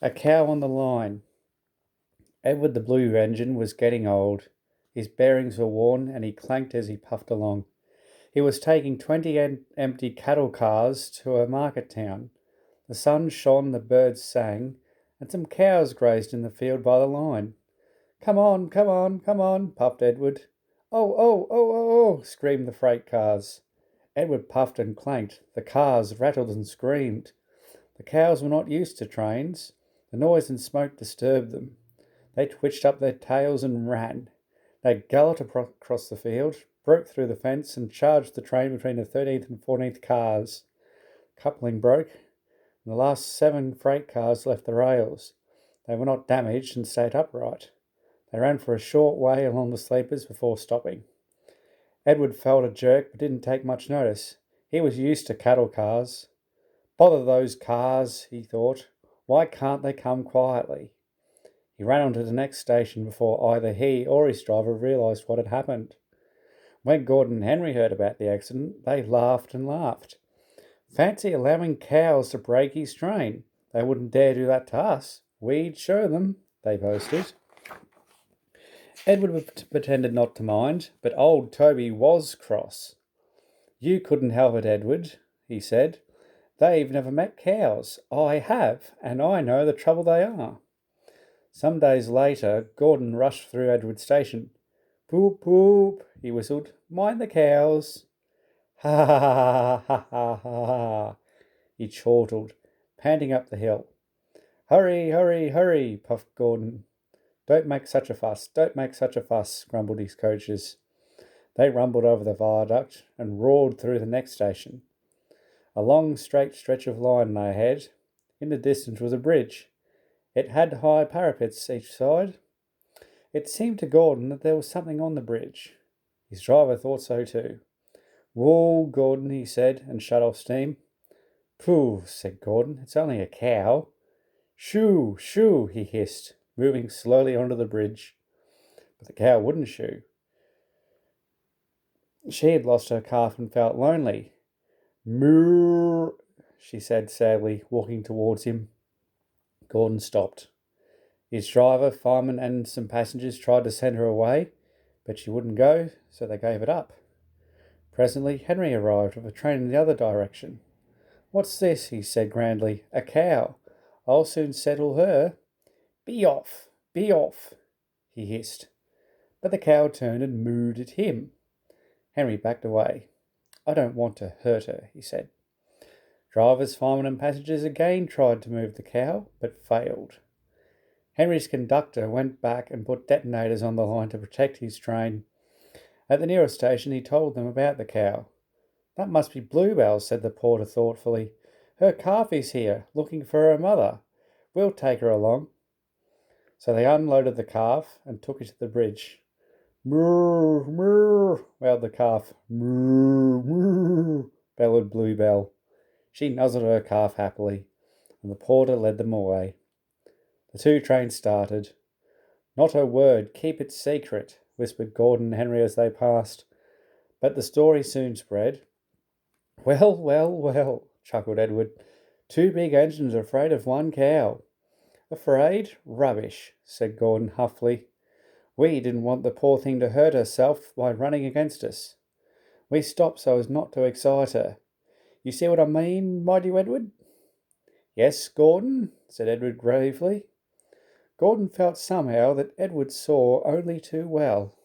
A cow on the line. Edward the Blue Engine was getting old. His bearings were worn and he clanked as he puffed along. He was taking 20 empty cattle cars to a market town. The sun shone, the birds sang, and some cows grazed in the field by the line. Come on, come on, come on, puffed Edward. Oh, oh, oh, oh, oh, screamed the freight cars. Edward puffed and clanked. The cars rattled and screamed. The cows were not used to trains. The noise and smoke disturbed them. They twitched up their tails and ran. They galloped across the field, broke through the fence, and charged the train between the 13th and 14th cars. Coupling broke, and the last 7 freight cars left the rails. They were not damaged and stayed upright. They ran for a short way along the sleepers before stopping. Edward felt a jerk but didn't take much notice. He was used to cattle cars. Bother those cars, he thought. Why can't they come quietly? He ran on to the next station before either he or his driver realised what had happened. When Gordon and Henry heard about the accident, they laughed and laughed. Fancy allowing cows to break his train. They wouldn't dare do that to us. We'd show them, they boasted. Edward pretended not to mind, but old Toby was cross. You couldn't help it, Edward, he said. They've never met cows. I have, and I know the trouble they are. Some days later, Gordon rushed through Edward's station. Poop, poop, he whistled. Mind the cows. Ha ha ha ha ha ha ha, he chortled, panting up the hill. Hurry, hurry, hurry, puffed Gordon. Don't make such a fuss, don't make such a fuss, grumbled his coaches. They rumbled over the viaduct and roared through the next station. A long, straight stretch of line lay ahead. In the distance was a bridge. It had high parapets each side. It seemed to Gordon that there was something on the bridge. His driver thought so too. Whoa, Gordon, he said, and shut off steam. Pooh, said Gordon, it's only a cow. Shoo, shoo, he hissed, moving slowly onto the bridge. But the cow wouldn't shoo. She had lost her calf and felt lonely. Moo, she said sadly, walking towards him. Gordon stopped. His driver, fireman, and some passengers tried to send her away, but she wouldn't go, so they gave it up. Presently, Henry arrived with a train in the other direction. What's this? He said grandly. A cow. I'll soon settle her. Be off, he hissed. But the cow turned and mooed at him. Henry backed away. I don't want to hurt her, he said. Drivers, firemen, and passengers again tried to move the cow, but failed. Henry's conductor went back and put detonators on the line to protect his train. At the nearest station, he told them about the cow. That must be Bluebell, said the porter thoughtfully. Her calf is here, looking for her mother. We'll take her along. So they unloaded the calf and took it to the bridge. Moo, moo, wailed the calf. Moo, moo, bellowed Bluebell. She nuzzled her calf happily, and the porter led them away. The 2 trains started. Not a word, keep it secret, whispered Gordon and Henry as they passed. But the story soon spread. Well, well, well, chuckled Edward. 2 big engines afraid of 1 cow. Afraid? Rubbish, said Gordon huffily. We didn't want the poor thing to hurt herself by running against us. We stopped so as not to excite her. You see what I mean, mighty Edward? Yes, Gordon, said Edward gravely. Gordon felt somehow that Edward saw only too well.